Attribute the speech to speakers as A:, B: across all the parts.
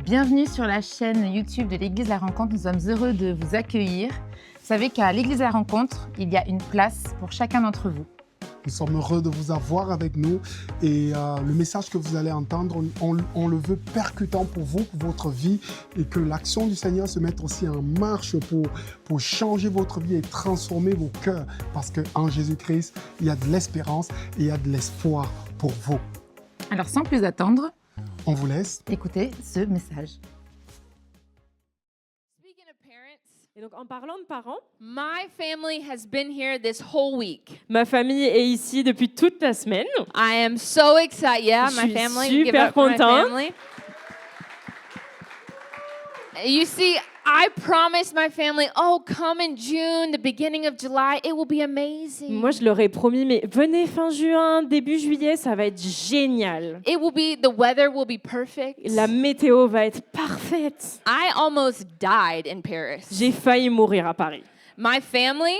A: Bienvenue sur la chaîne YouTube de l'Église La Rencontre. Nous sommes heureux de vous accueillir. Vous savez qu'à l'Église La Rencontre, il y a une place pour chacun d'entre vous.
B: Nous sommes heureux de vous avoir avec nous et le message que vous allez entendre, on le veut percutant pour vous, pour votre vie et que l'action du Seigneur se mette aussi en marche pour changer votre vie et transformer vos cœurs parce qu'en Jésus-Christ, il y a de l'espérance et il y a de l'espoir pour vous.
A: Alors sans plus attendre,
B: on vous laisse
A: écouter ce message.
C: Et donc, en parlant de parents,
D: My family has been here this whole week.
C: ma famille est ici depuis toute la semaine.
D: I am so excited. Yeah,
C: Je
D: my
C: suis
D: family.
C: super
D: Give it up for my
C: contente.
D: family. You see, I promised my family, oh, come in June, the beginning of July, it will be amazing.
C: Moi, je leur ai promis, mais venez fin juin, début juillet, ça va être génial.
D: The weather will be perfect.
C: La météo va être parfaite.
D: I almost died in Paris.
C: J'ai failli mourir à Paris.
D: My family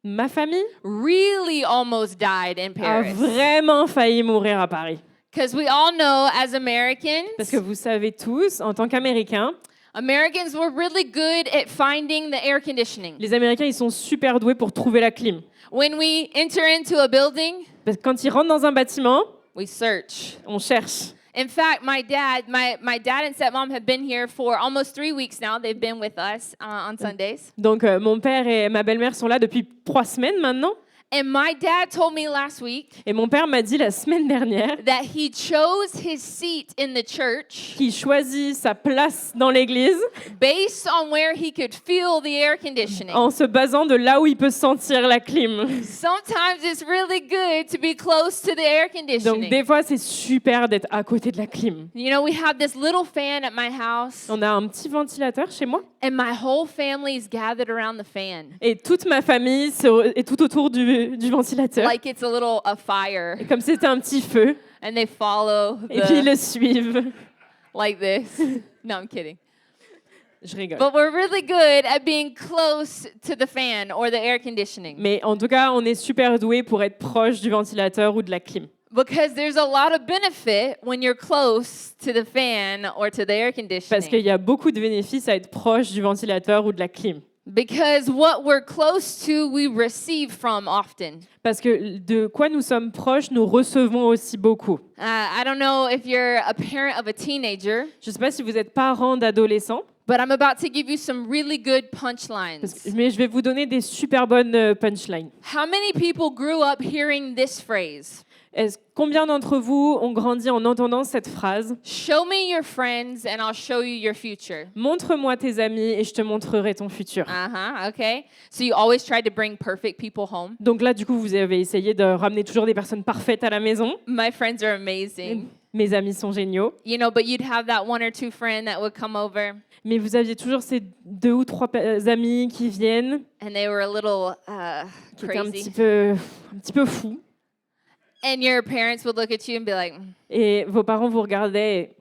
C: Ma famille
D: really almost died in
C: a
D: Paris.
C: vraiment failli mourir à Paris.
D: Because we all know, as Americans,
C: Parce que vous savez tous, en tant qu'Américains,
D: Americans were really good at finding the air conditioning.
C: les Américains, ils sont super doués pour trouver la clim.
D: When we enter into a building,
C: Parce que quand ils rentrent dans un bâtiment,
D: we search.
C: on cherche.
D: In fact, my dad and stepmom have been here for almost 3 weeks now. They've been with us on Sundays.
C: Donc, mon père et ma belle-mère sont là depuis 3 semaines maintenant.
D: And my dad told me last week
C: Et mon père m'a dit la semaine dernière
D: that he chose his seat in the church
C: qu'il choisit sa place dans l'église
D: based on where he could feel the air conditioning.
C: en se basant de là où il peut sentir la clim.
D: Sometimes it's really good to be close to the air
C: Donc
D: conditioning.
C: des fois, c'est super d'être à côté de la clim.
D: You know, we have this little fan at my house,
C: On a un petit ventilateur chez moi
D: and my whole family is gathered around the fan.
C: et toute ma famille est tout autour du ventilateur.
D: Like it's a fire.
C: Et comme c'était un petit feu,
D: And they follow
C: et puis ils
D: the,
C: le suivent.
D: like this. No, I'm kidding.
C: Je rigole.
D: But we're really good at being close to the fan or the air conditioning.
C: Mais en tout cas, on est super doué pour être proche du ventilateur ou de la clim.
D: Because there's a lot of benefit when you're close to the fan or to the air
C: Parce qu'il
D: conditioning.
C: y a beaucoup de bénéfices à être proche du ventilateur ou de la clim.
D: Because what we're close to, we receive from often.
C: Parce que de quoi nous sommes proches, nous recevons aussi beaucoup.
D: I don't know if you're a parent of a teenager,
C: Je ne sais pas si vous êtes parents d'adolescents,
D: but I'm about to give you some really good punchlines.
C: mais je vais vous donner des super bonnes punchlines.
D: How many people grew up hearing this phrase?
C: Combien d'entre vous ont grandi en entendant cette phrase ?
D: Show me your friends and I'll show you your future.
C: Montre-moi tes amis et je te montrerai ton futur.
D: Okay. So you always try to bring perfect people home.
C: Donc là, du coup, vous avez essayé de ramener toujours des personnes parfaites à la maison.
D: My friends are amazing.
C: Mes amis sont géniaux.
D: You know, but you'd have that one or two friend that would come over
C: Mais vous aviez toujours ces 2 ou 3 amis qui viennent,
D: and they were a little
C: qui étaient un
D: crazy.
C: petit peu fous.
D: And your parents would look at you and be like,
C: Et vos parents vous regardaient.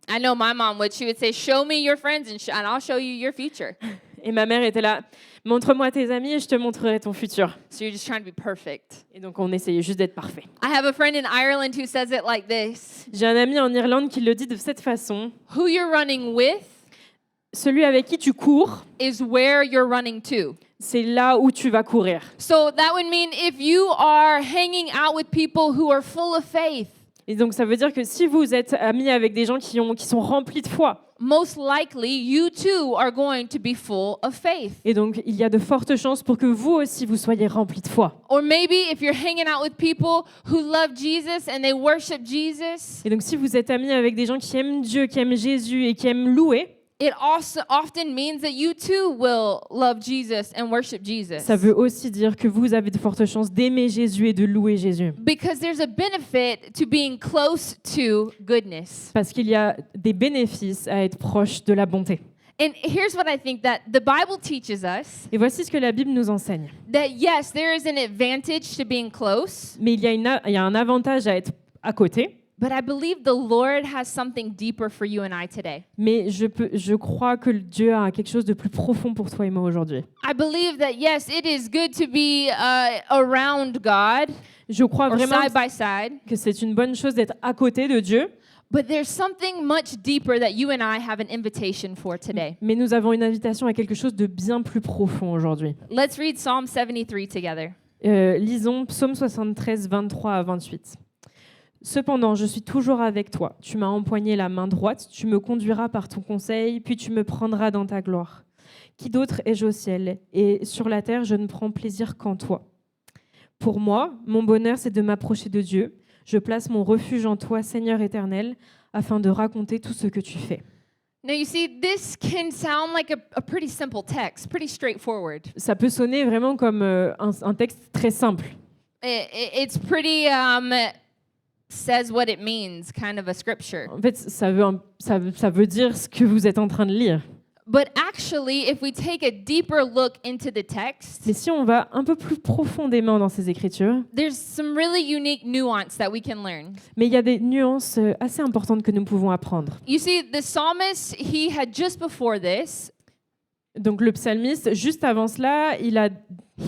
D: I know my mom would. She would say, show me your friends and I'll show you your future.
C: Et ma mère était là. Montre-moi tes amis et je te montrerai ton futur.
D: So you're just trying to be perfect.
C: Et donc, on essayait juste d'être parfait.
D: I have a friend in Ireland who says it like this.
C: J'ai un ami en Irlande qui le dit de cette façon.
D: Who you're running with
C: Celui avec qui tu cours,
D: is where you're running to.
C: c'est là où tu vas courir.
D: So that would mean if you are hanging out with people who are full of faith,
C: Et donc, ça veut dire que si vous êtes amis avec des gens qui sont remplis de foi,
D: most likely you too are going to be full of faith.
C: et donc il y a de fortes chances pour que vous aussi vous soyez remplis de foi.
D: Or maybe if you're hanging out with people who love Jesus and they worship Jesus,
C: Et donc, si vous êtes amis avec des gens qui aiment Dieu, qui aiment Jésus et qui aiment louer,
D: it also often means that you too will love Jesus and worship Jesus.
C: ça veut aussi dire que vous avez de fortes chances d'aimer Jésus et de louer Jésus.
D: Because there's a benefit to being close to goodness.
C: Parce qu'il y a des bénéfices à être proche de la bonté.
D: And here's what I think that the Bible teaches us,
C: Et voici ce que la Bible nous enseigne.
D: that yes, there is an advantage to being close,
C: Mais il y a un avantage à être à côté.
D: but I believe the Lord has something deeper for you and I today.
C: Mais je crois que Dieu a quelque chose de plus profond pour toi et moi aujourd'hui.
D: I believe that yes, it is good to be around God
C: Je crois
D: or
C: vraiment
D: side by side,
C: que c'est une bonne chose d'être à côté de Dieu,
D: But there's something much deeper that you and I have an invitation for today.
C: Mais nous avons une invitation à quelque chose de bien plus profond aujourd'hui.
D: Let's read Psalm 73 together.
C: Lisons Psaume 73, 23 à 28. Cependant, je suis toujours avec toi. Tu m'as empoigné la main droite, tu me conduiras par ton conseil, puis tu me prendras dans ta gloire. Qui d'autre ai-je au ciel? Et sur la terre, je ne prends plaisir qu'en toi. Pour moi, mon bonheur, c'est de m'approcher de Dieu. Je place mon refuge en toi, Seigneur éternel, afin de raconter tout ce que tu fais.
D: Now, you see, this can sound like a pretty simple text, pretty straightforward.
C: Ça peut sonner vraiment comme un texte très simple.
D: It's pretty, says what it means, kind of a scripture.
C: En fait, ça veut dire ce que vous êtes en train de lire.
D: But actually, if we take a deeper look into the text,
C: Mais si on va un peu plus profondément dans ces écritures,
D: there's some really unique nuance that we can learn.
C: mais il y a des nuances assez importantes que nous pouvons apprendre.
D: You see, the psalmist, he had just before this,
C: Donc le psalmiste, juste avant cela, il a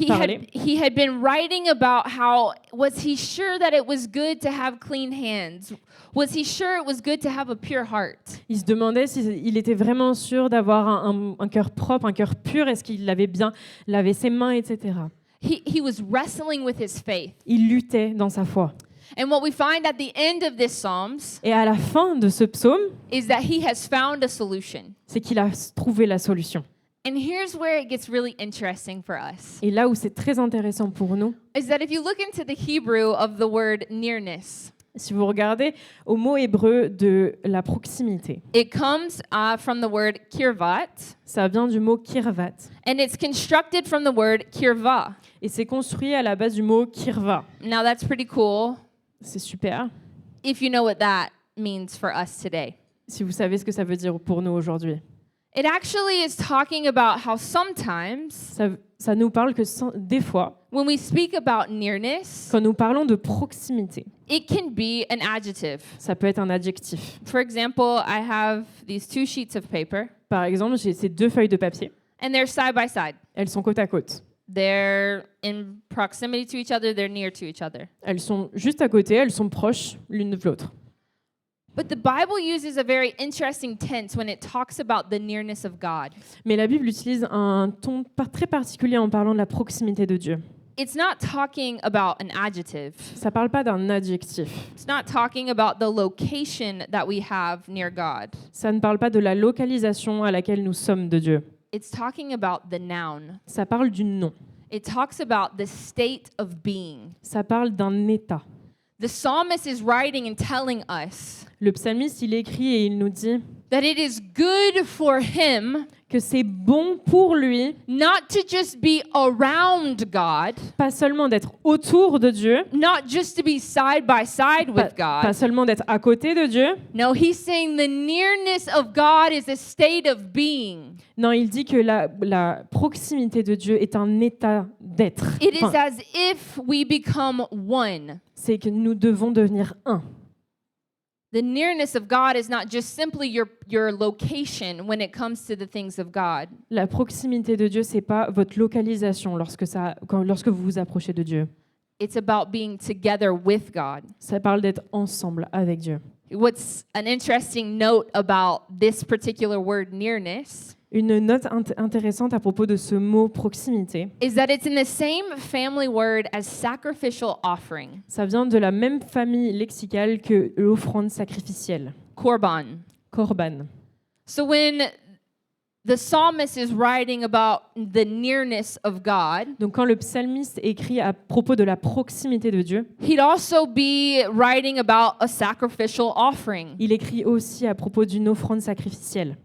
C: parlé.
D: he had been writing about how was he sure that it was good to have clean hands? Was he sure it was good to have a pure heart?
C: Il se demandait s'il était vraiment sûr d'avoir un cœur propre, un cœur pur, est-ce qu'il avait bien lavé ses mains, etc.
D: He was wrestling with his faith.
C: Il luttait dans sa foi.
D: And what we find at the end of this Psalms
C: Et à la fin de ce psaume,
D: is that he has found a solution.
C: c'est qu'il a trouvé la solution.
D: And here's where it gets really interesting for us.
C: Et là où c'est très intéressant pour nous,
D: Is that if you look into the Hebrew of the word nearness,
C: si vous regardez au mot hébreu de la proximité,
D: it comes from the word kirvat,
C: ça vient du mot kirvat.
D: and it's constructed from the word kirva.
C: Et c'est construit à la base du mot kirva.
D: Now that's pretty cool
C: C'est super,
D: if you know what that means for us today.
C: si vous savez ce que ça veut dire pour nous aujourd'hui.
D: It actually is talking about how sometimes
C: Ça nous parle que des fois,
D: when we speak about nearness,
C: quand nous parlons de proximité,
D: it can be an adjective.
C: ça peut être un adjectif.
D: For example, I have these 2 sheets of paper,
C: Par exemple, j'ai ces 2 feuilles de papier.
D: and they're side by side.
C: Elles sont côte à côte.
D: They're in proximity to each other, they're near to each other.
C: Elles sont juste à côté, elles sont proches l'une de l'autre.
D: But the Bible uses a very interesting tense when it talks about the nearness of God.
C: Mais la Bible utilise un ton très particulier en parlant de la proximité de Dieu.
D: It's not talking about an adjective.
C: Ça ne parle pas d'un adjectif.
D: It's not talking about the location that we have near God.
C: Ça ne parle pas de la localisation à laquelle nous sommes de Dieu.
D: It's talking about the noun.
C: Ça parle du nom.
D: It talks about the state of being.
C: Ça parle d'un état.
D: The psalmist is writing and telling us
C: Le psalmiste, il écrit et il nous dit
D: that it is good for him
C: que c'est bon pour lui,
D: not to just be around God,
C: pas seulement d'être autour de Dieu,
D: not just to be side by side with
C: pas
D: God.
C: seulement d'être à côté de Dieu.
D: No, he's saying the nearness of God is a state of being.
C: Non, il dit que la proximité de Dieu est un état d'être.
D: It is
C: Enfin,
D: as if we become one.
C: c'est que nous devons devenir un.
D: The nearness of God is not just simply your location when it comes to the things of God.
C: La proximité de Dieu, c'est pas votre localisation lorsque vous vous approchez de Dieu.
D: It's about being together with God.
C: Ça parle d'être ensemble avec Dieu.
D: What's an interesting note about this particular word nearness
C: Une note intéressante à propos de ce mot proximité,
D: is that it's in the same family word as sacrificial offering,
C: ça vient de la même famille lexicale que l'offrande sacrificielle,
D: korban.
C: korban.
D: So when the psalmist is writing about the nearness of God,
C: Donc quand le psalmiste écrit à propos de la proximité de Dieu,
D: he'd also be writing about a sacrificial offering.
C: il écrit aussi à propos d'une offrande sacrificielle.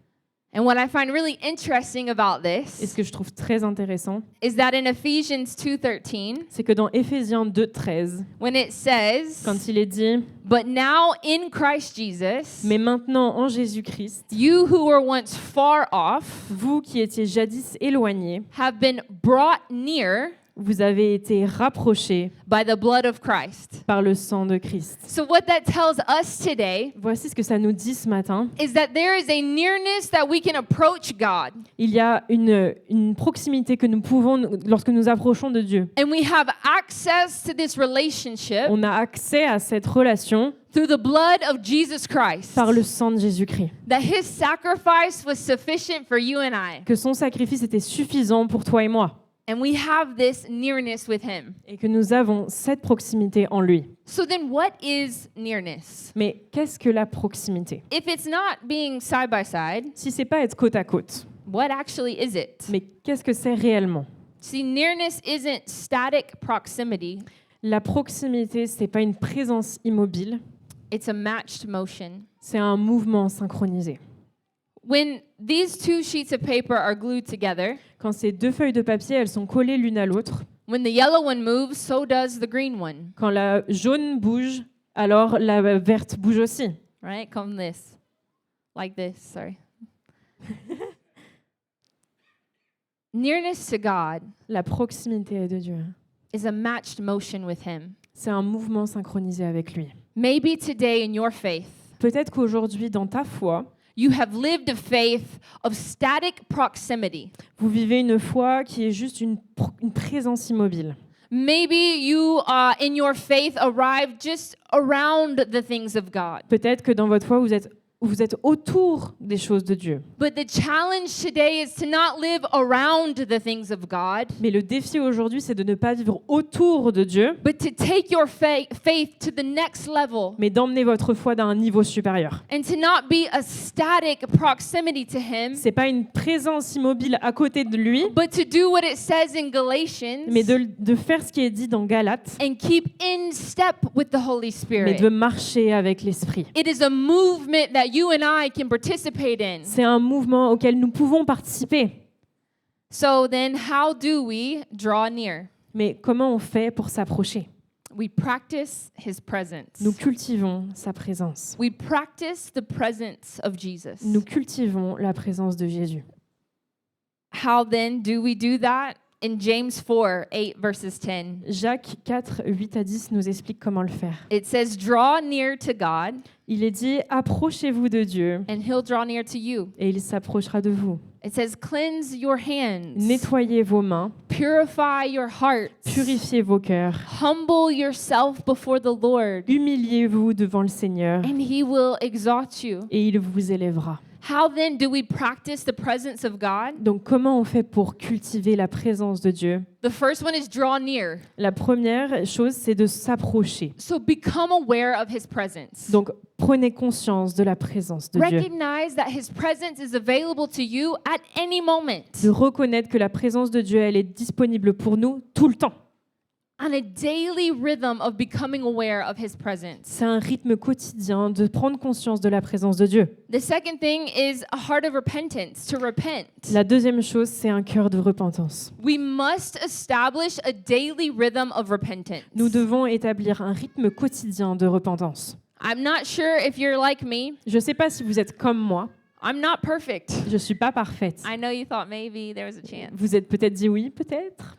D: And what I find really interesting about
C: Et
D: this
C: ce que je trouve très intéressant,
D: is that in Ephesians 2:13,
C: c'est que dans Éphésiens 2:13,
D: when it says,
C: quand il est dit
D: "But now in Christ Jesus,
C: « Mais maintenant en Jésus-Christ,
D: you who were once far off
C: vous qui étiez jadis éloignés,
D: have been brought near
C: vous avez été rapprochés
D: by the blood of Christ.
C: par le sang de Christ.
D: So what that tells us today
C: Voici ce que ça nous dit ce matin.
D: is that there is a nearness that we can approach God,
C: Il y a une proximité que nous pouvons, lorsque nous approchons de Dieu.
D: and we have access to this relationship
C: On a accès à cette relation
D: through the blood of Jesus Christ.
C: par le sang de Jésus-Christ.
D: That his sacrifice was sufficient for you and I.
C: Que son sacrifice était suffisant pour toi et moi.
D: And we have this nearness with him.
C: Et que nous avons cette proximité en lui.
D: So then what is nearness?
C: Mais qu'est-ce que la proximité?
D: If it's not being side by side,
C: Si c'est pas être côte à côte,
D: what actually is it?
C: mais qu'est-ce que c'est réellement?
D: See, nearness isn't static proximity,
C: La proximité, c'est pas une présence immobile,
D: it's a matched motion.
C: c'est un mouvement synchronisé.
D: When these two sheets of paper are glued together,
C: Quand ces deux feuilles de papier, elles sont collées l'une à l'autre,
D: when the yellow one moves, so does the green one,
C: quand la jaune bouge, alors la verte bouge aussi.
D: right? Come this. Like this, sorry. Nearness to God
C: La proximité de Dieu,
D: is a matched motion with him.
C: c'est un mouvement synchronisé avec lui.
D: Maybe today in your faith,
C: Peut-être qu'aujourd'hui, dans ta foi,
D: you have lived a faith of static proximity.
C: vous vivez une foi qui est juste une présence immobile.
D: Maybe you, in your faith, arrived just around the things of God.
C: Peut-être que dans votre foi, vous êtes autour des choses de Dieu.
D: But the challenge today is to not live around the things of God,
C: Mais le défi aujourd'hui, c'est de ne pas vivre autour de Dieu,
D: but to take your faith to the next level
C: mais d'emmener votre foi d'un niveau supérieur.
D: and to not be a static proximity to Him,
C: C'est pas une présence immobile à côté de lui,
D: but to do what it says in Galatians
C: mais de faire ce qui est dit dans Galates,
D: and keep in step with the Holy
C: mais
D: Spirit.
C: de marcher avec l'Esprit.
D: It is a movement that you and I can participate in.
C: C'est un mouvement auquel nous pouvons participer.
D: So then, how do we draw near?
C: Mais comment on fait pour s'approcher?
D: We practice His presence.
C: Nous cultivons sa présence.
D: We practice the presence of Jesus.
C: Nous cultivons la présence de Jésus.
D: How then do we do that? In James 4, 8 verses 10,
C: Jacques 4, 8 à 10 nous explique comment le faire.
D: it says, draw near to God,
C: Il est dit « Approchez-vous de Dieu
D: and He'll draw near to you.
C: et il s'approchera de vous.
D: It says, cleanse your hands,
C: Nettoyez vos mains,
D: purify your hearts,
C: purifiez vos cœurs,
D: humble yourself before the Lord,
C: humiliez-vous devant le Seigneur
D: and He will exalt you.
C: et il vous élèvera. »
D: How then do we practice the presence of God?
C: Donc comment on fait pour cultiver la présence de Dieu?
D: The first one is draw near.
C: La première chose, c'est de s'approcher.
D: So become aware of His presence.
C: Donc prenez conscience de la présence de Dieu.
D: Recognize that His presence is available to you at any moment.
C: De reconnaître que la présence de Dieu, elle est disponible pour nous tout le temps.
D: On a daily rhythm of becoming aware of His presence.
C: C'est un rythme quotidien de prendre conscience de la présence de Dieu.
D: The second thing is a heart of repentance, to repent.
C: La deuxième chose, c'est un cœur de repentance.
D: We must establish a daily rhythm of repentance.
C: Nous devons établir un rythme quotidien de repentance.
D: I'm not sure if you're like me.
C: Je ne sais pas si vous êtes comme moi.
D: I'm not perfect.
C: Je ne suis pas parfaite.
D: I know you thought maybe there was a chance.
C: Vous êtes peut-être dit oui, peut-être.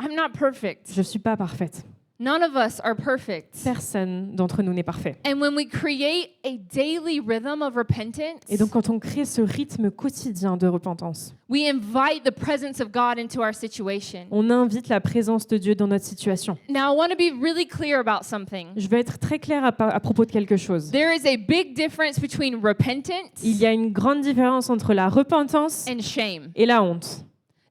D: I'm not perfect.
C: Je ne suis pas parfaite.
D: None of us are perfect.
C: Personne d'entre nous n'est parfait.
D: And when we create a daily rhythm of repentance,
C: Et donc quand on crée ce rythme quotidien de repentance,
D: we invite the presence of God into our situation.
C: on invite la présence de Dieu dans notre situation.
D: Now, I want to be really clear about something.
C: Je vais être très claire à propos de quelque chose.
D: There is a big difference between repentance
C: Il y a une grande différence entre la repentance
D: and shame.
C: et la honte.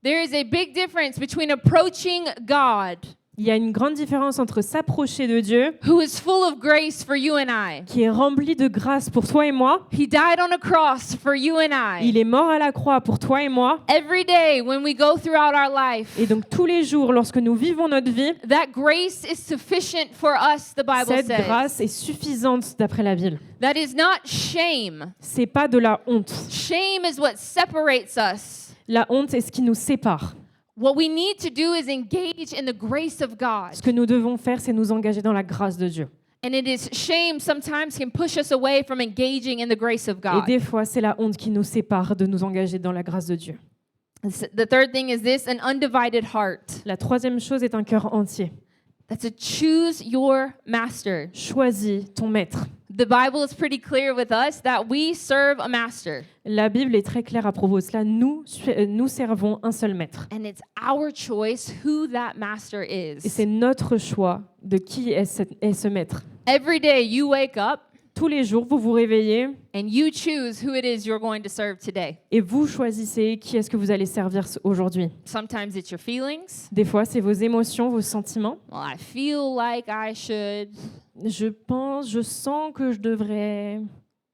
D: There is a big difference between approaching God,
C: Il y a une grande différence entre s'approcher de Dieu,
D: who is full of grace for you and I.
C: qui est rempli de grâce pour toi et moi.
D: He died on a cross for you and I.
C: Il est mort à la croix pour toi et moi.
D: Every day when we go throughout our life,
C: Et donc tous les jours, lorsque nous vivons notre vie,
D: that grace is sufficient for us, the Bible
C: cette
D: says.
C: grâce est suffisante d'après la Bible.
D: That is not shame.
C: C'est pas de la honte.
D: Shame is what separates us.
C: La honte est ce qui nous sépare.
D: What we need to do is engage in the grace of God.
C: Ce que nous devons faire, c'est nous engager dans la grâce de Dieu.
D: And it is shame sometimes can push us away from engaging in the grace of
C: Et
D: God.
C: des fois, c'est la honte qui nous sépare de nous engager dans la grâce de Dieu.
D: The third thing is this, an undivided heart.
C: La troisième chose est un cœur entier.
D: That's to choose your master.
C: Choisis ton maître.
D: The Bible is pretty clear with us that we serve a master.
C: La Bible est très claire à propos de cela. Nous servons un seul maître.
D: And it's our choice who that master
C: Et
D: is.
C: c'est notre choix de qui est ce maître.
D: Every day you wake up
C: Tous les jours, vous vous réveillez
D: and you choose who it is you're going to serve today.
C: et vous choisissez qui est-ce que vous allez servir aujourd'hui.
D: Sometimes it's your feelings.
C: Des fois, c'est vos émotions, vos sentiments.
D: Well, I feel like I should.
C: Je sens que je devrais.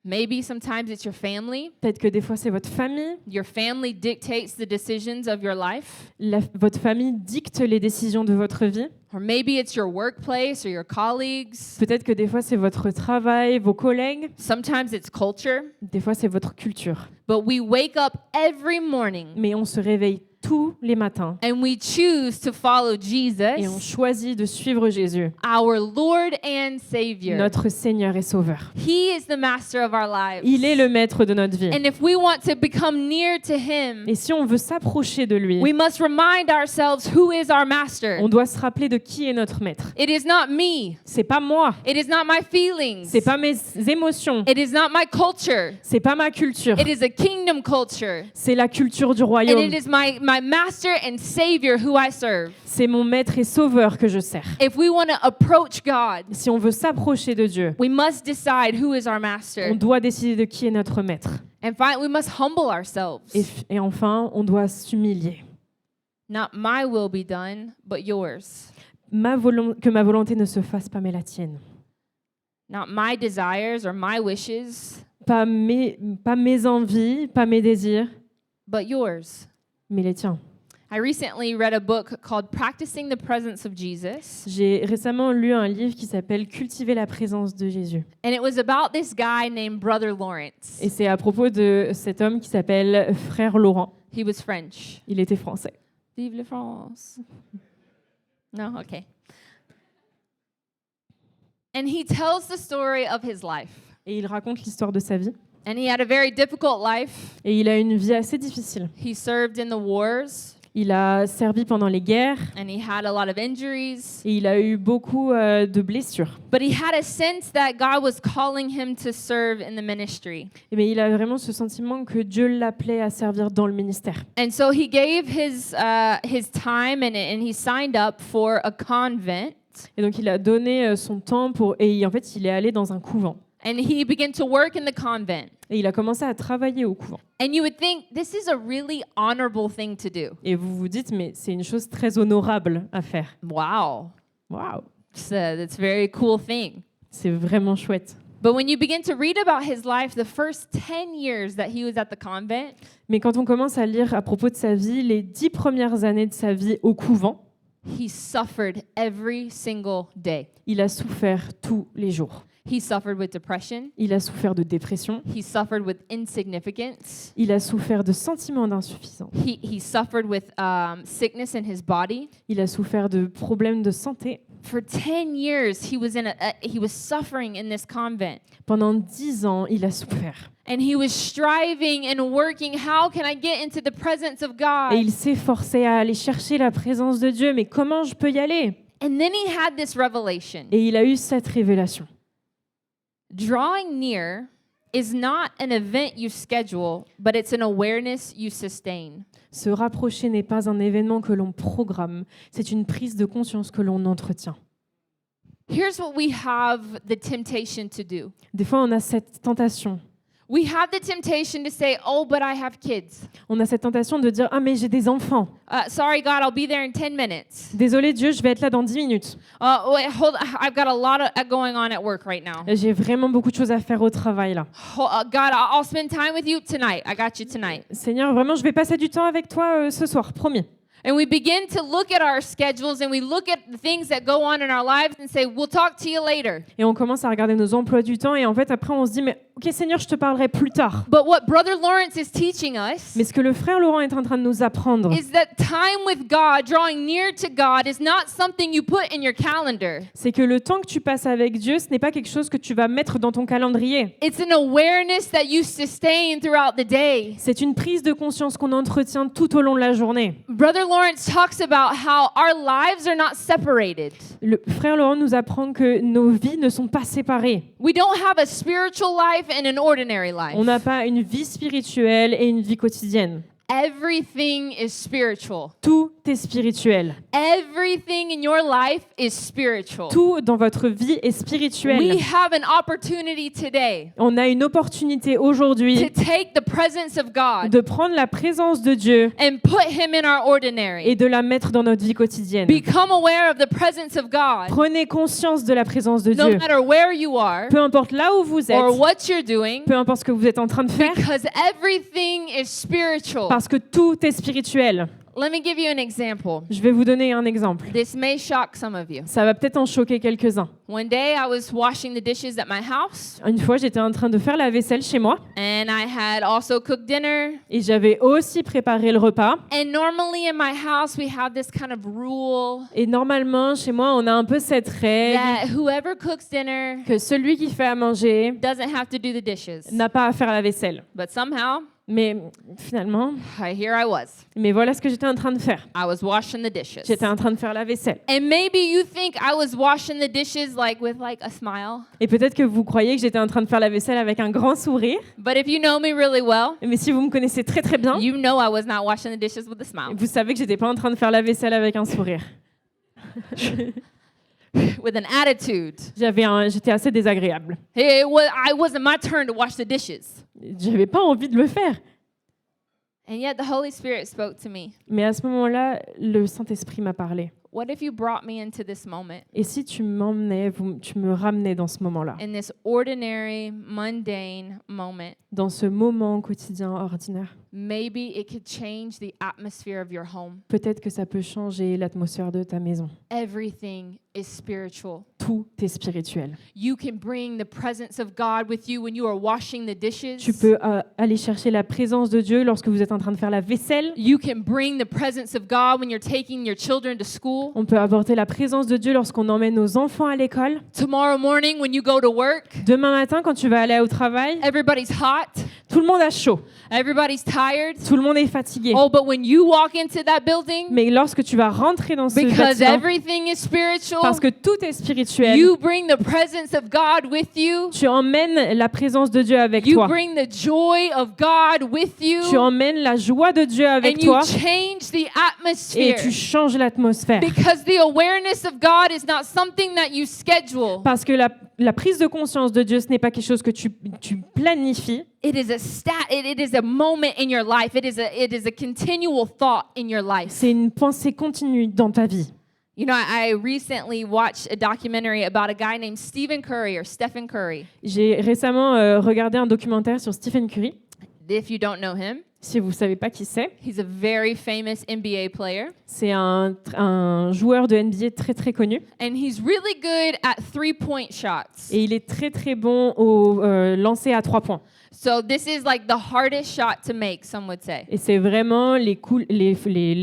D: Maybe sometimes it's your family.
C: Peut-être que des fois, c'est votre famille.
D: Your family dictates the decisions of your life.
C: Votre famille dicte les décisions de votre vie.
D: Or maybe it's your workplace or your colleagues.
C: Peut-être que des fois, c'est votre travail, vos collègues.
D: Sometimes it's culture.
C: Des fois, c'est votre culture.
D: But we wake up every morning
C: Mais on se réveille tous les matins
D: and we choose to follow
C: et on
D: Jesus,
C: choisit de suivre Jésus,
D: our Lord and Savior.
C: notre Seigneur et Sauveur.
D: He is the master of our lives.
C: Il est le maître de notre vie.
D: And if we want to become near to Him,
C: Et si on veut s'approcher de lui,
D: we must remind ourselves who is our master.
C: on doit se rappeler de qui est notre maître.
D: It is not me.
C: C'est pas moi,
D: It is not my feelings.
C: c'est pas mes émotions,
D: It is not my culture.
C: c'est pas ma culture,
D: It is a kingdom culture.
C: c'est la culture du
D: And
C: royaume.
D: it is my master and Savior who I serve.
C: C'est mon maître et sauveur que je sers.
D: If we want to approach God,
C: Si on veut s'approcher de Dieu,
D: we must decide who is our master.
C: on doit décider de qui est notre maître.
D: And finally, we must humble ourselves.
C: Et enfin, on doit s'humilier.
D: Not my will be done, but yours.
C: Que ma volonté ne se fasse pas, mais la tienne.
D: Not my desires or my wishes,
C: Pas mes envies, pas mes désirs,
D: but yours.
C: mais les tiens.
D: I recently read a book called Practicing the Presence of Jesus.
C: J'ai récemment lu un livre qui s'appelle Cultiver la présence de Jésus.
D: And it was about this guy named Brother Lawrence.
C: Et c'est à propos de cet homme qui s'appelle Frère Laurent.
D: He was French.
C: Il était français.
D: Vive la France. No? Okay. And he tells the story of his life.
C: Et il raconte l'histoire de sa vie.
D: And he had a very difficult life.
C: Et il a une vie assez difficile.
D: He served in the wars,
C: Il a servi pendant les guerres
D: and he had a lot of injuries.
C: et il a eu beaucoup de blessures.
D: But he had a sense that God was calling him to serve in the ministry.
C: Mais il a vraiment ce sentiment que Dieu l'appelait à servir dans le ministère.
D: And so he gave his time and he signed up for a convent.
C: Et donc il a donné son temps et en fait il est allé dans un couvent.
D: And he began to work in the convent.
C: Et il a commencé à travailler au couvent.
D: And you would think this is a really honorable thing to do.
C: Et vous vous dites, mais c'est une chose très honorable à faire.
D: Wow.
C: Waouh,
D: That's a very cool thing.
C: c'est vraiment chouette.
D: But when you begin to read about his life, the first 10 years that he was at the convent,
C: Mais quand on commence à lire à propos de sa vie, les 10 premières années de sa vie au couvent,
D: he suffered every single day.
C: il a souffert tous les jours.
D: He suffered with depression.
C: Il a souffert de dépression,
D: He suffered with insignificance.
C: il a souffert de sentiments d'insuffisance,
D: He suffered with sickness in his body.
C: il a souffert de problèmes de santé.
D: For 10 years, he was suffering in this convent.
C: Pendant 10 ans, il a souffert.
D: And he was striving and working. How can I get into the presence of
C: Et
D: God?
C: il s'efforçait à aller chercher la présence de Dieu, mais comment je peux y aller?
D: And then he had this revelation.
C: Et il a eu cette révélation.
D: Drawing near is not an event you schedule, but it's an awareness you sustain.
C: Se rapprocher n'est pas un événement que l'on programme, c'est une prise de conscience que l'on entretient.
D: Here's what we have the temptation to do.
C: Des fois, on a cette tentation.
D: We have the temptation to say, "Oh, but I have kids.
C: On a cette tentation de dire « Ah, mais j'ai des enfants.
D: Sorry, God, I'll be there in 10 minutes.
C: Désolé Dieu, je vais être là dans 10 minutes.
D: Wait, hold. I've got a lot going on at work right now.
C: J'ai vraiment beaucoup de choses à faire au travail là.
D: God, I'll spend time with you tonight. I got you tonight."
C: Seigneur, vraiment, je vais passer du temps avec toi ce soir, promis.
D: And we begin to look at our schedules and we look at the things that go on in our lives and say, "We'll talk to you later."
C: Et on commence à regarder nos emplois du temps et en fait, après, on se dit « Mais ok Seigneur, je te parlerai plus tard.
D: But what Brother Lawrence is teaching us
C: Mais ce que le frère Laurent est en train de nous apprendre,
D: is that time with God, drawing near to God, is not something you put in your calendar.
C: c'est que le temps que tu passes avec Dieu, ce n'est pas quelque chose que tu vas mettre dans ton calendrier.
D: It's an awareness that you sustain throughout the day.
C: C'est une prise de conscience qu'on entretient tout au long de la journée.
D: Brother Lawrence talks about how our lives are not separated.
C: Le frère Laurent nous apprend que nos vies ne sont pas séparées.
D: We don't have a spiritual life and an ordinary life.
C: On n'a pas une vie spirituelle et une vie quotidienne.
D: Everything is spiritual.
C: Tout est spirituel.
D: Everything in your life is spiritual.
C: Tout dans votre vie est
D: We
C: spirituel.
D: have an opportunity today
C: On a une opportunité
D: to
C: aujourd'hui
D: take the presence of God
C: de prendre la présence de Dieu
D: and put Him in our ordinary.
C: et de la mettre dans notre vie quotidienne.
D: Become aware of the presence of God
C: Prenez conscience de la présence de
D: no
C: Dieu.
D: matter where you are
C: Peu importe là où vous êtes,
D: or what you're doing,
C: peu importe ce que vous êtes en train de faire,
D: because everything is spiritual.
C: parce que tout est spirituel.
D: Let me give you an example.
C: Je vais vous donner un exemple.
D: This may shock some of you.
C: Ça va peut-être en choquer quelques-uns.
D: One day I was washing the dishes at my house
C: Une fois, j'étais en train de faire la vaisselle chez moi
D: and I had also cooked dinner.
C: et j'avais aussi préparé le repas.
D: And normally in my house we have this kind of rule
C: Et normalement, chez moi, on a un peu cette règle
D: that whoever cooks dinner
C: que celui qui fait à manger
D: doesn't have to do the dishes.
C: n'a pas à faire la vaisselle.
D: But somehow,
C: Mais finalement,
D: here I was.
C: mais voilà ce que j'étais en train de faire.
D: I was washing the dishes.
C: J'étais en train de faire la vaisselle.
D: And maybe you think I was washing the dishes like with like a smile.
C: Et peut-être que vous croyez que j'étais en train de faire la vaisselle avec un grand sourire.
D: But if you know me really well,
C: Mais si vous me connaissez très très bien,
D: you know I was not washing the dishes with a smile.
C: vous savez que j'étais pas en train de faire la vaisselle avec un sourire.
D: With an attitude.
C: J'étais assez désagréable.
D: It wasn't my turn to wash the dishes.
C: J'avais pas envie de le faire.
D: And yet the Holy Spirit spoke to me.
C: Mais à ce moment-là, le Saint-Esprit m'a parlé.
D: What if you brought me into this moment,
C: Et si tu m'emmenais, tu me ramenais dans ce moment-là,
D: in this ordinary, mundane moment?
C: dans ce moment quotidien ordinaire?
D: Maybe it could change the atmosphere of your home.
C: Peut-être que ça peut changer l'atmosphère de ta maison.
D: Everything is spiritual.
C: Tout est spirituel.
D: You can bring the presence of God with you when you are washing the dishes.
C: Tu peux aller chercher la présence de Dieu lorsque vous êtes en train de faire la vaisselle.
D: You can bring the presence of God when you're taking your children to school.
C: On peut apporter la présence de Dieu lorsqu'on emmène nos enfants à l'école.
D: Tomorrow morning when you go to work,
C: Demain matin, quand tu vas aller au travail,
D: everybody's hot,
C: tout le monde a chaud.
D: everybody's tired.
C: Tout le monde est fatigué.
D: Oh, but when you walk into that building,
C: Mais lorsque tu vas rentrer dans ce
D: because
C: bâtiment,
D: everything is spiritual,
C: parce que tout est spirituel,
D: you bring the presence of God with you.
C: tu emmènes la présence de Dieu avec
D: You
C: toi.
D: bring the joy of God with
C: Tu
D: you.
C: emmènes la joie de Dieu avec
D: And you
C: toi
D: change the
C: et
D: atmosphere.
C: tu changes l'atmosphère.
D: Because the awareness of God is not something that you schedule.
C: Parce que la prise de conscience de Dieu, ce n'est pas quelque chose que tu planifies.
D: It is a moment in your life. It is a continual thought in your life.
C: C'est une pensée continue dans ta vie.
D: You know, I recently watched a documentary about a guy named Stephen Curry.
C: J'ai récemment regardé un documentaire sur Stephen Curry.
D: If you don't know him,
C: Si vous ne savez pas qui c'est,
D: he's a very famous NBA player.
C: c'est un joueur de NBA très très connu.
D: And he's really good at three-point shots.
C: Et il est très très bon au lancer à 3 points.
D: So this is like the hardest shot to make, some would say.
C: Et c'est vraiment les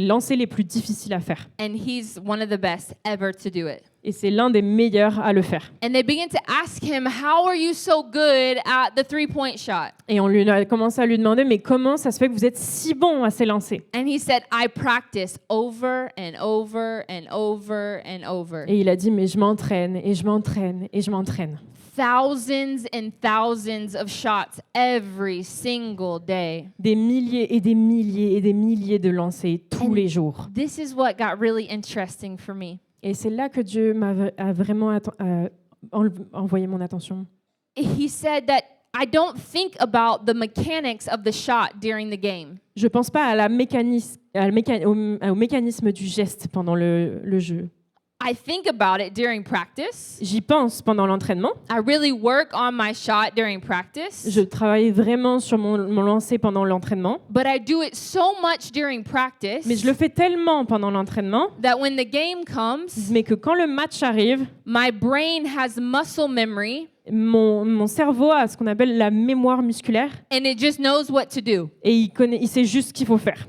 C: lancers les plus difficiles à faire.
D: And he's one of the best ever to do it.
C: Et c'est l'un des meilleurs à le faire.
D: And they begin to ask him, how are you so good at the three-point shot?
C: Et on lui a commencé à lui demander, mais comment ça se fait que vous êtes si bon à ces lancers?
D: And he said, I practice over and over and over and over.
C: Et il a dit, mais je m'entraîne et je m'entraîne et je m'entraîne.
D: Thousands and thousands of shots every single day.
C: Des milliers et des milliers et des milliers de lancers tous les jours.
D: This is what got really interesting for me.
C: Et c'est là que Dieu a vraiment envoyé mon attention.
D: He said that I don't think about the mechanics of the shot during the game.
C: Je pense pas au mécanisme du geste pendant le jeu.
D: I think about it during practice.
C: J'y pense pendant l'entraînement.
D: I really work on my shot during practice.
C: Je travaille vraiment sur mon lancer pendant l'entraînement.
D: But I do it so much during practice
C: Mais je le fais tellement pendant l'entraînement,
D: that when the game comes,
C: mais que quand le match arrive,
D: my brain has muscle memory
C: mon cerveau a ce qu'on appelle la mémoire musculaire
D: and it just knows what to do.
C: et il sait juste ce qu'il faut faire.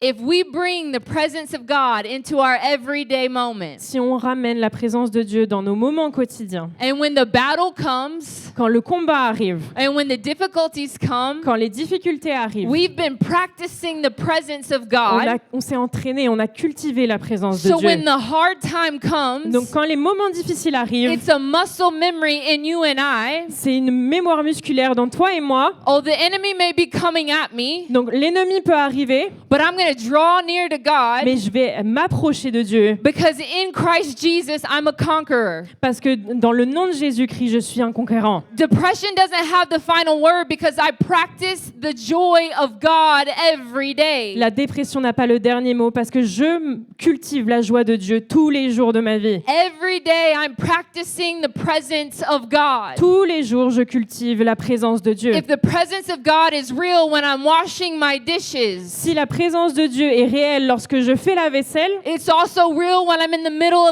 D: If we bring the presence of God into our everyday moments,
C: Si on ramène la présence de Dieu dans nos moments quotidiens,
D: and when the battle comes,
C: quand le combat arrive,
D: and when the difficulties come,
C: quand les difficultés arrivent,
D: we've been practicing the presence of
C: on
D: God.
C: s'est entraîné, on a cultivé la présence de
D: So
C: Dieu.
D: when the hard time comes,
C: Donc quand les moments difficiles arrivent,
D: it's a muscle memory in you and I.
C: c'est une mémoire musculaire dans toi et moi.
D: Oh, the enemy may be coming at me,
C: Donc l'ennemi peut arriver,
D: but I'm going to draw near to God
C: mais je vais m'approcher de Dieu
D: because in Christ Jesus, I'm a conqueror.
C: parce que dans le nom de Jésus-Christ, je suis un conquérant.
D: Depression doesn't have the final word because I practice the joy of God every day.
C: La dépression n'a pas le dernier mot parce que je cultive la joie de Dieu tous les jours de ma vie.
D: Every day I'm practicing the presence of God.
C: Tous les jours, je cultive la présence de Dieu.
D: If the presence of God is real when I'm washing my dishes,
C: Si la présence de Dieu est réelle lorsque je fais la vaisselle,
D: it's also real when I'm in the middle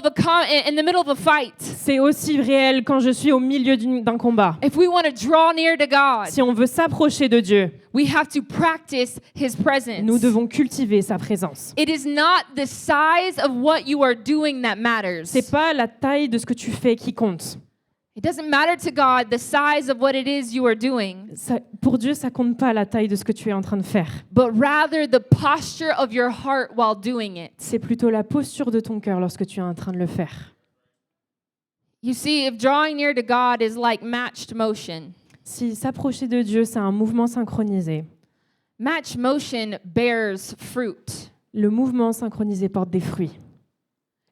D: of a fight.
C: c'est aussi réel quand je suis au milieu d'un combat.
D: If we want to draw near to God,
C: Si on veut s'approcher de Dieu,
D: we have to practice His presence.
C: nous devons cultiver sa présence.
D: It is not the size of what you are doing that matters.
C: C'est pas la taille de ce que tu fais qui compte.
D: It doesn't matter to God the size of what it is you are doing,
C: Pour Dieu, ça compte pas la taille de ce que tu es en train de faire.
D: but rather the posture of your heart while doing it.
C: C'est plutôt la posture de ton cœur lorsque tu es en train de le faire.
D: You see, if drawing near to God is like matched motion,
C: Si s'approcher de Dieu, c'est un mouvement synchronisé.
D: matched motion bears fruit.
C: Le mouvement synchronisé porte des fruits.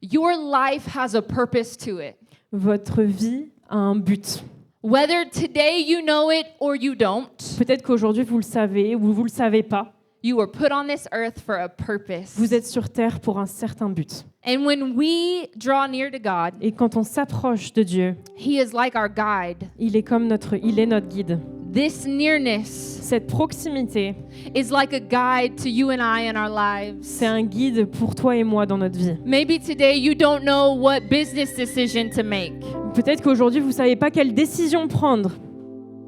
D: Your life has a purpose to it.
C: Votre vie a un but.
D: Whether today you know it or you don't,
C: Peut-être qu'aujourd'hui vous le savez ou vous le savez pas.
D: you were put on this earth for a purpose.
C: Vous êtes sur terre pour un certain but.
D: And when we draw near to God,
C: Et quand on s'approche de Dieu,
D: He is like our guide.
C: il est notre guide.
D: This nearness
C: Cette proximité,
D: is like a guide to you and I in our lives.
C: c'est un guide pour toi et moi dans notre vie.
D: Maybe today you don't know what business decision to make.
C: Peut-être qu'aujourd'hui vous savez pas quelle décision prendre.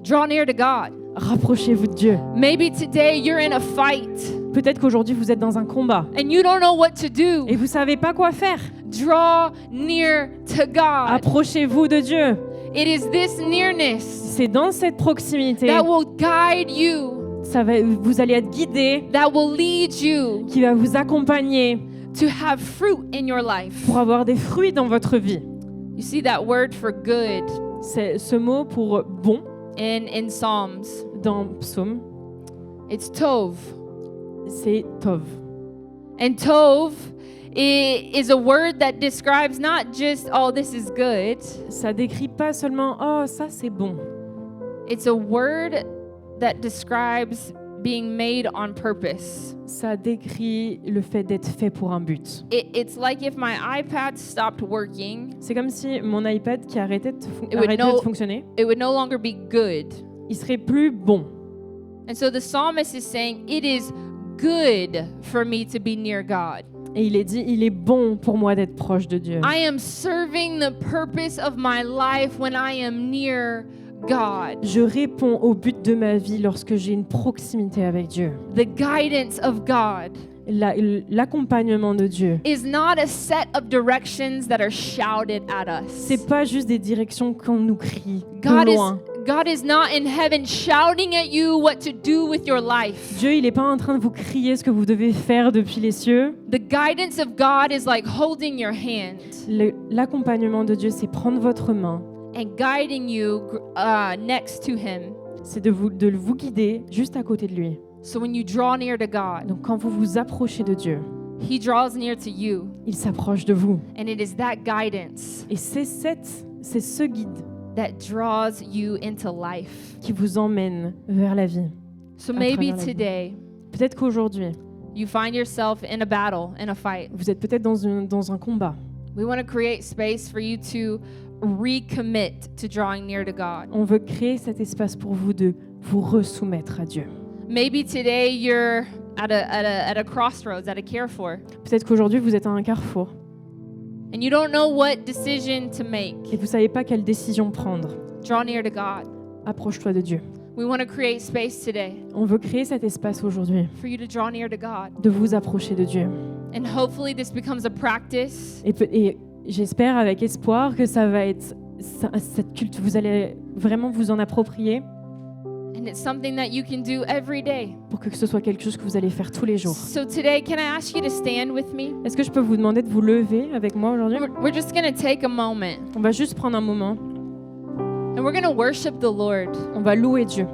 D: Draw near to God.
C: Rapprochez-vous de Dieu.
D: Maybe today you're in a fight
C: Peut-être qu'aujourd'hui vous êtes dans un combat
D: and you don't know what to do.
C: et vous savez pas quoi faire.
D: Draw near to God.
C: Approchez-vous de Dieu.
D: It is this nearness
C: C'est dans cette proximité,
D: that will guide you,
C: vous allez être guidé,
D: that will lead you
C: qui va vous accompagner
D: to have fruit in your life.
C: pour avoir des fruits dans votre vie.
D: You see that word for good
C: C'est ce mot pour bon
D: in Psalms.
C: dans Psaume,
D: It's tov.
C: c'est tov.
D: And tov is a word that describes not just, oh, this is good.
C: Ça décrit pas seulement oh ça c'est bon.
D: It's a word that describes being made on purpose.
C: Ça décrit le fait d'être fait pour un but.
D: It's like if my iPad stopped working,
C: C'est comme si mon iPad qui arrêtait de,
D: It would know-
C: fonctionner,
D: it would no longer be good.
C: il serait plus bon.
D: And so the psalmist is saying, it is good for me to be near God.
C: Et il est dit, il est bon pour moi d'être proche de Dieu.
D: I am serving the purpose of my life when I am near God.
C: Je réponds au but de ma vie lorsque j'ai une proximité avec Dieu.
D: The guidance of God
C: L'accompagnement de Dieu,
D: is not a set of directions that are shouted at us.
C: c'est pas juste des directions qu'on nous crie
D: God
C: de loin.
D: God is not in heaven shouting at you what to do with your life.
C: Dieu, il est pas en train de vous crier ce que vous devez faire depuis les cieux.
D: The guidance of God is like holding your hand
C: L'accompagnement de Dieu, c'est prendre votre main,
D: and guiding you next to Him.
C: c'est de vous guider juste à côté de lui.
D: So when you draw near to God,
C: Donc quand vous vous approchez de Dieu,
D: He draws near to you,
C: il s'approche de vous.
D: and it is that guidance
C: Et c'est ce guide
D: that draws you into life.
C: qui vous emmène vers la vie.
D: So
C: À
D: maybe
C: travers la vie.
D: today
C: Peut-être qu'aujourd'hui,
D: you find yourself in a battle, in a fight,
C: vous êtes peut-être dans un combat.
D: We want to create space for you to recommit to drawing near to God.
C: On veut créer cet espace pour vous de vous resoumettre à Dieu.
D: Maybe today you're at a crossroads, at a Carrefour,
C: Peut-être qu'aujourd'hui, vous êtes à un carrefour
D: and you don't know what decision to make.
C: et vous ne savez pas quelle décision prendre.
D: Draw near to God.
C: Approche-toi de Dieu.
D: We want to create space today
C: On veut créer cet espace aujourd'hui
D: for you to draw near to God.
C: de vous approcher de Dieu.
D: And hopefully this becomes a practice
C: Et j'espère avec espoir que ça va être cette culte, vous allez vraiment vous en approprier
D: and it's something that you can do every day.
C: pour que ce soit quelque chose que vous allez faire tous les jours.
D: So today, can I ask you to stand with me?
C: Est-ce que je peux vous demander de vous lever avec moi aujourd'hui?
D: We're just going to take a moment
C: On va juste prendre un moment.
D: and we're going to worship the Lord.
C: On va louer Dieu.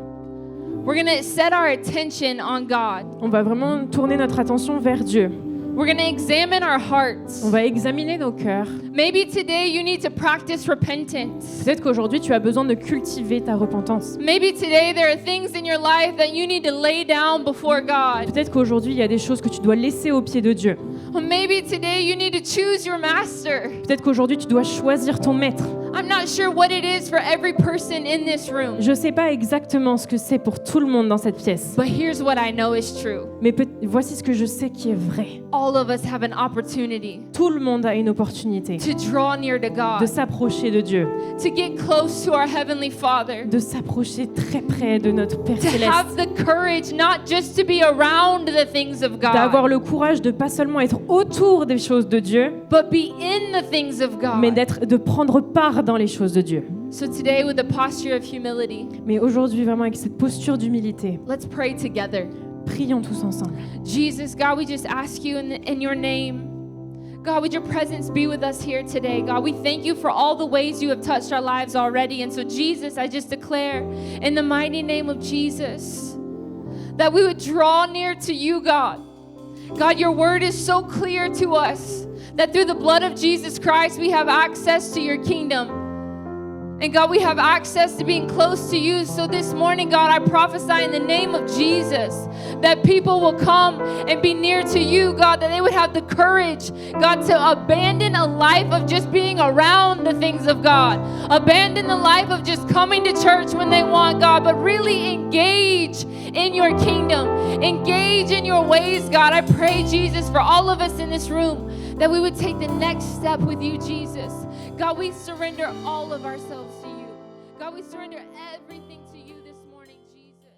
D: We're going to set our attention on God.
C: On va vraiment tourner notre attention vers Dieu.
D: We're going to examine our hearts.
C: On va examiner nos cœurs.
D: Maybe today you need to practice repentance.
C: Peut-être qu'aujourd'hui, tu as besoin de cultiver ta repentance.
D: Maybe today there are things in your life that you need to lay down before God.
C: Peut-être qu'aujourd'hui, il y a des choses que tu dois laisser aux pieds de Dieu.
D: Or maybe today you need to choose your master.
C: Peut-être qu'aujourd'hui, tu dois choisir ton maître.
D: I'm not sure what it is for every person in this room.
C: Je ne sais pas exactement ce que c'est pour tout le monde dans cette pièce.
D: But here's what I know is true.
C: Mais voici ce que je sais qui est vrai.
D: All of us have an opportunity
C: Tout le monde a une opportunité
D: to draw near to
C: de
D: God,
C: s'approcher de Dieu,
D: to get close to our Heavenly Father,
C: de s'approcher très près de notre Père
D: to have
C: Céleste,
D: the courage not just to be around the things of
C: d'avoir
D: God,
C: le courage de pas seulement être autour des choses de Dieu,
D: but be in the things of
C: mais
D: God.
C: de prendre part dans les choses de Dieu.
D: So today, with a posture of humility,
C: Mais aujourd'hui, vraiment avec cette posture d'humilité,
D: let's pray together.
C: prions tous ensemble.
D: Jesus, God, we just ask you in your name. God, would your presence be with us here today? God, we thank you for all the ways you have touched our lives already. And so, Jesus, I just declare in the mighty name of Jesus that we would draw near to you, God. God, your word is so clear to us that through the blood of Jesus Christ, we have access to your kingdom. And God, we have access to being close to you. So this morning, God, I prophesy in the name of Jesus that people will come and be near to you, God, that they would have the courage, God, to abandon a life of just being around the things of God. Abandon the life of just coming to church when they want, God, but really engage in your kingdom. Engage in your ways, God. I pray, Jesus, for all of us in this room, that we would take the next step with you, Jesus. God, we surrender all of ourselves to you. God, we surrender everything to you this morning, Jesus.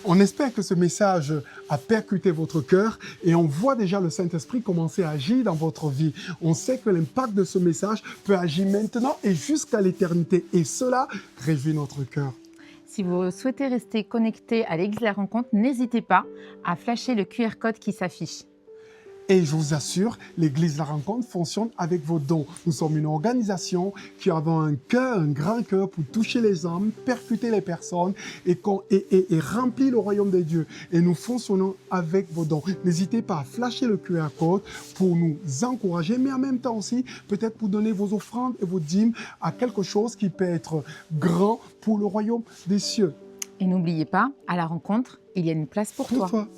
B: On espère que ce message a percuté votre cœur et on voit déjà le Saint-Esprit commencer à agir dans votre vie. On sait que l'impact de ce message peut agir maintenant et jusqu'à l'éternité. Et cela réjouit notre cœur.
A: Si vous souhaitez rester connecté à l'Église La Rencontre, n'hésitez pas à flasher le QR code qui s'affiche.
B: Et je vous assure, l'Église La Rencontre fonctionne avec vos dons. Nous sommes une organisation qui a un cœur, un grand cœur pour toucher les âmes, percuter les personnes et remplir le royaume des dieux. Et nous fonctionnons avec vos dons. N'hésitez pas à flasher le QR code pour nous encourager, mais en même temps aussi, peut-être pour donner vos offrandes et vos dîmes à quelque chose qui peut être grand pour le royaume des cieux.
A: Et n'oubliez pas, à la rencontre, il y a une place pour toi.
B: Pour toi.